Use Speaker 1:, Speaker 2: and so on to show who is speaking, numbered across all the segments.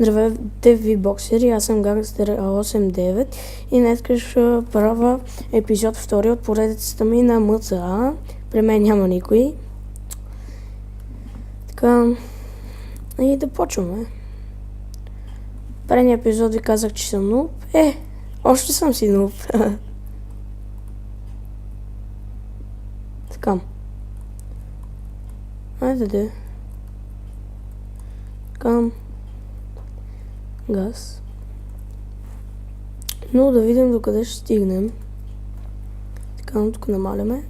Speaker 1: Здравейте ви, боксери, аз съм Гангстер 89 и днес ще правя епизод 2 от поредицата ми на МЦА. При мен няма никой. Така, и да почваме. Предния епизод ви казах, че съм нуб. Още съм си нуб. Така. Айде де. Така. Газ. Но да видим докъде ще стигнем. Така, но тук намаляме.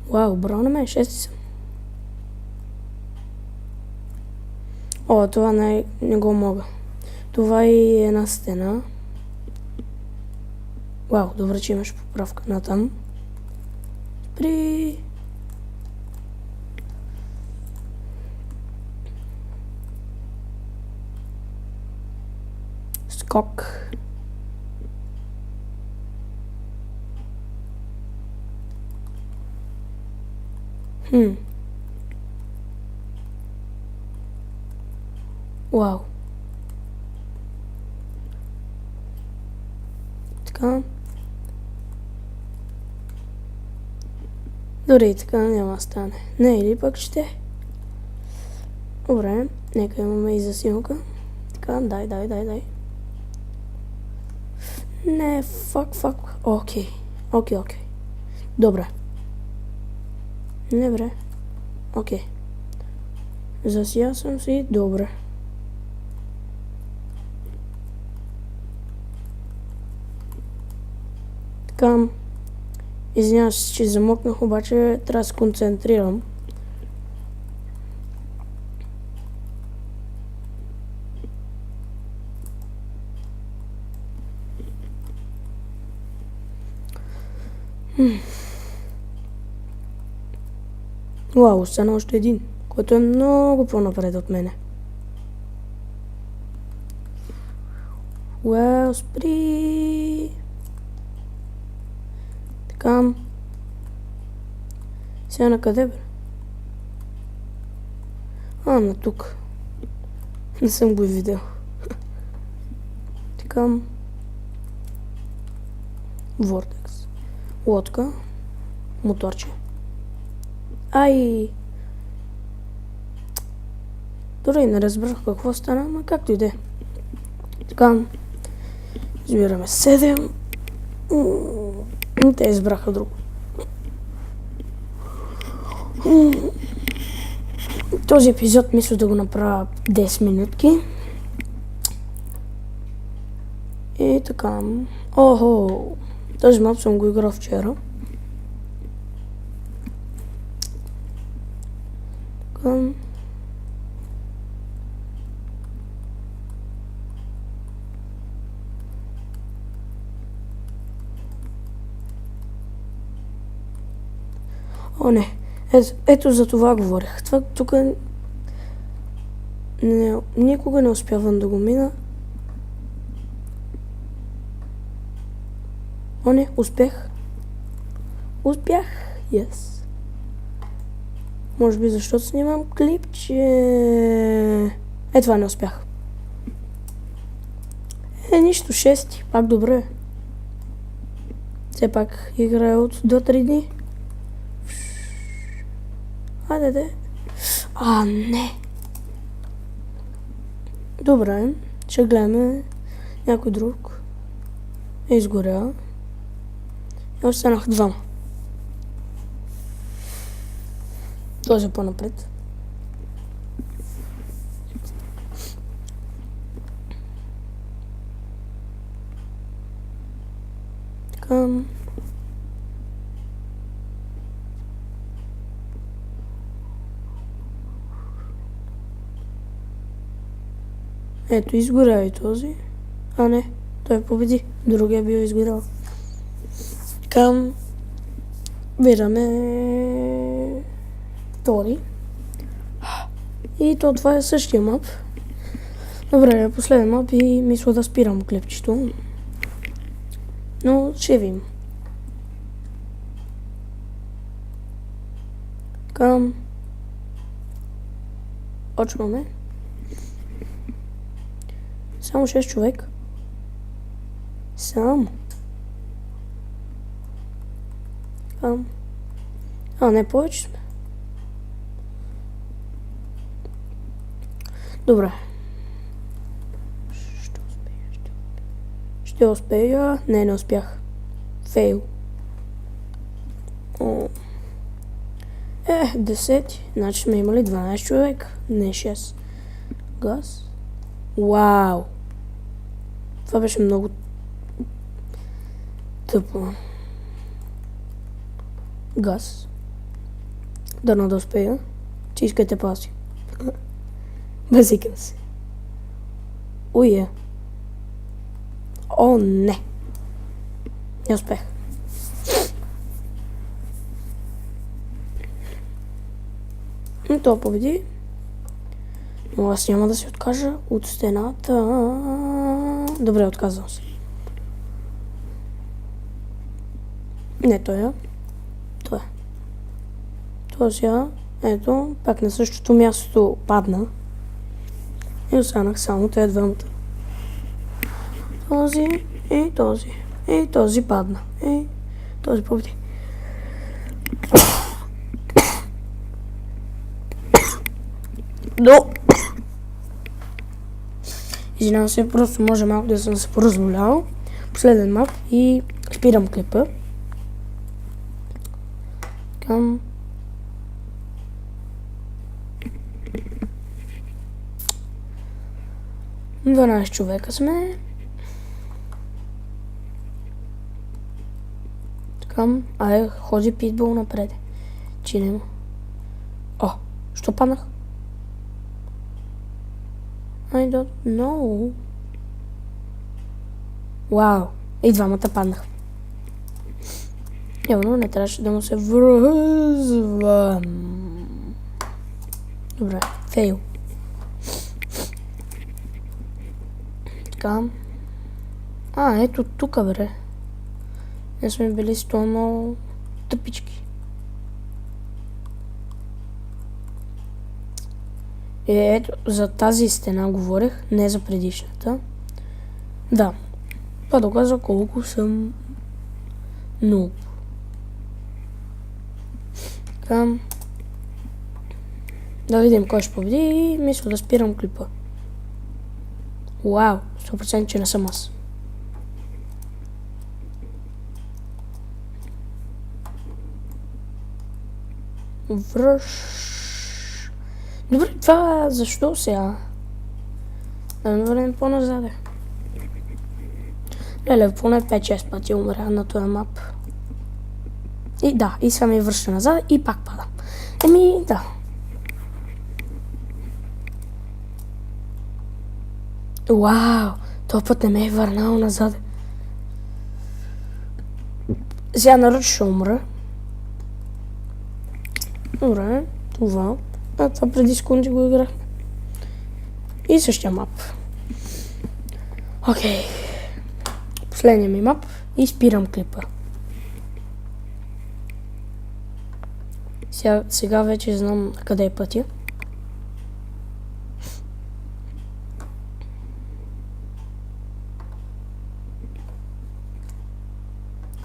Speaker 1: Вау, браво на мен, 6 съм. О, това не го мога. Това е една стена. Вау, добре, че имаш поправка на там. Спри! Скок. Вау. Така. Дори и така няма да стане. Не, или пък ще. Добре, нека имаме и засилка. Така, дай. Не, фак. Окей. Добре. Не, бре. Окей. Засия съм си. Добре. Така. Извинявам се, че замокнах, обаче трябва да се концентрирам. Вау, остана още един, който е много по-напред от мене. Вау, спри! Така. Сега на къде, бе? На тук. Не съм го видял. Така. Вортекс. Лодка. Моторче. Ай! Дори не разбрах какво стана, но както и де. Така. Избираме 7. Те избраха друго. Този епизод мисля да го направя 10 минутки. И така. Охо! Този мап съм го играл вчера. Така. О, не. Ето за това говорих. Това тук никога не успявам да го мина. О, не. Успях. Yes. Може би защото снимам клип, че... Това не успях. Нищо, 6. Пак добре. Все пак играя от до 3 дни. Айде. Не. Добре, ще гледаме някой друг. Изгоря. И останах 2. Този е по-напред. Така. Ето, изгоря и този. Не, той победи. Другия бил изгорял. Така. Виждаме втори. И това е същия мап. Добре, последен мап и мисля да спирам клипчето. Но ще видим. Към. Почваме. Само 6 човек. Само. Към. Не повече сме. Добре. Ще успея. Не успях. Фейл. 10. Значи сме имали 12 човек. Не 6. Газ. Вау. Това беше много тъпо. Газ. Дано да успея. Че искате паси. Базикам се. Уе. О, не. Не успех. И то победи. Но аз няма да се откажа от стената. Добре, отказвам се. Не, той е. Той е. Това сега, ето, пак на същото място падна. И останах само тези двамата. Този и този. И този падна. И този победи. Извинявам се, просто може малко да съм се поразмолял. Последен мап и спирам клипа. Към 12 човека сме. Така, ходи питбул напред. Чинемо. О, що паднах? I don't know. Вау, и двамата паднах. Явно не трябваше да му се връзвам. Добре, фейл. Така. Ето тук, бре. Не сме били стойно тъпички. Ето, за тази стена говорех, не за предишната. Да. Това доказва колко съм нуб. Така. Да видим кой ще победи и мисля да спирам клипа. Вау, 100% че не съм аз. Добре, това защо сега? Да ме върнем по-назаде. Леле, поне 5-6 пъти умря на този мап. И да, и сега ми връща назад и пак пада. Да. Вау, този път не ме е върнал назад. Сега народ ще умра. Добре, това. Това преди секунди го играх. И същия мап. Окей. Последния ми мап и спирам клипа. Сега вече знам къде е пътя.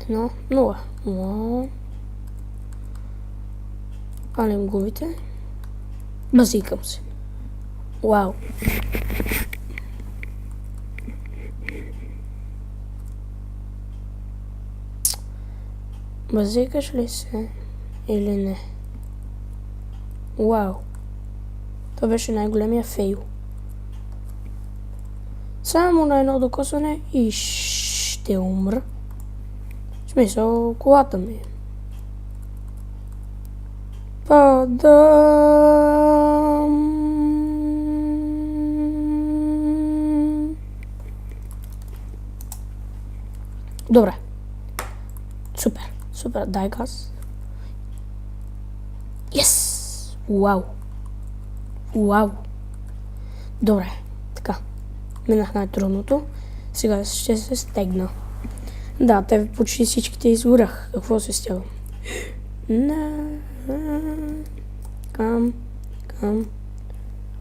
Speaker 1: Едно, 0. Палим губите. Базикам се. Вау. Базикаш ли се? Или не? Вау. Това беше най-големия фейл. Само на едно докосване и ще умра. В смисъл, колата ми. Падам. Добре. Супер, дай газ. Yes! Вау. Добре, така. Минах най-трудното. Сега ще се стегна. Да, те почти всичките изгорях. Какво се стягам? Към.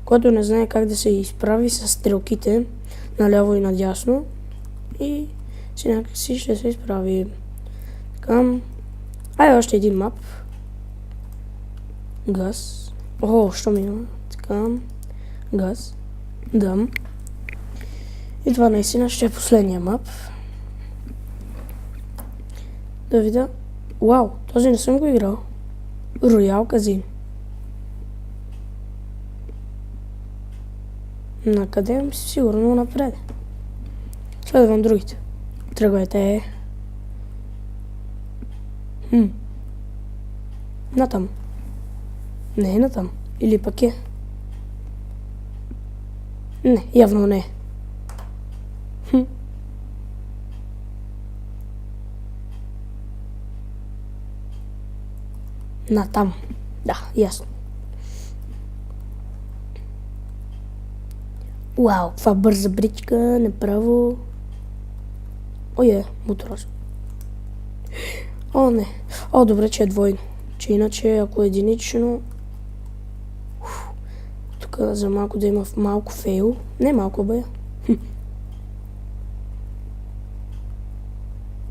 Speaker 1: Който не знае как да се изправи с стрелките наляво и надясно и си някакси ще се изправи. Към. Още един мап. Газ. Що минава? Така. Газ. Дъм. И това наистина ще е последния мап. Да видя. Вау, този не съм го играл. Роял Казино. Накъде? Сигурно напред. Следвам другите. Тръгвайте. Натам. Не е натам. Или пък е. Не, явно не. Натам. Да, ясно. Вау, каква бърза бричка, направо. Мотороз. Не. Добре, че е двойно. Че иначе, ако е единично... Тук за малко да има малко фейл. Не малко, бе.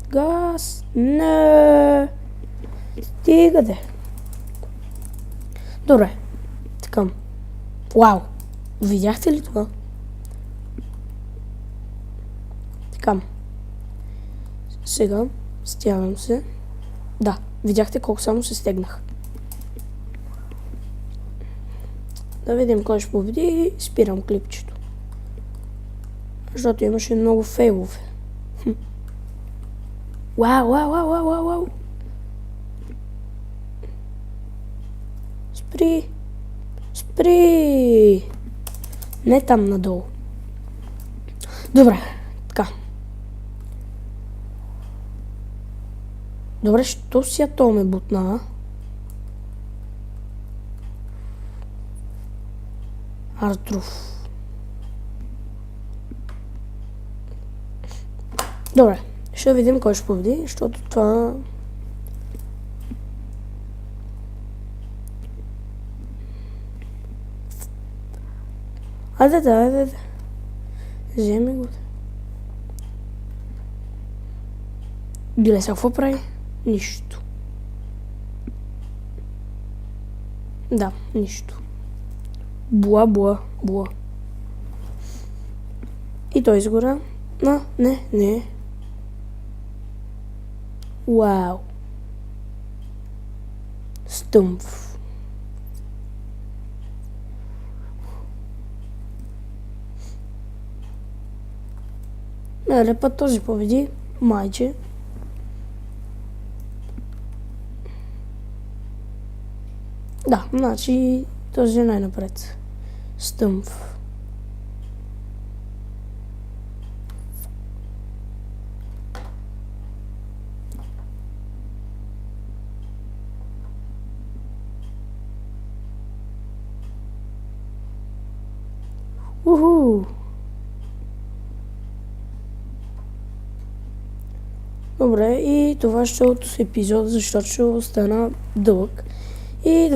Speaker 1: Газ. Не. Стига де. Добре. Така. Вау. Видяхте ли това? Така. Сега стягам се. Да, видяхте колко само се стегнах. Да видим кой ще победи и спирам клипчето. Защото имаше много фейлове. Вау. Спри! Не там надолу. Добре, така. Добре, що си то ме бутна? Артруф. Добре, ще видим кой ще победи, защото това... Айде. Вземи го. Гледай сега, какво прави? Нищо. Да, нищо. Буа. И той изгоря. Не. Вау. Стъмф. Път този победи, майче. Да, значи този е най-напред. Стъмф. Уху! Добре, и това ще е от епизода, защото ще остана дълъг. И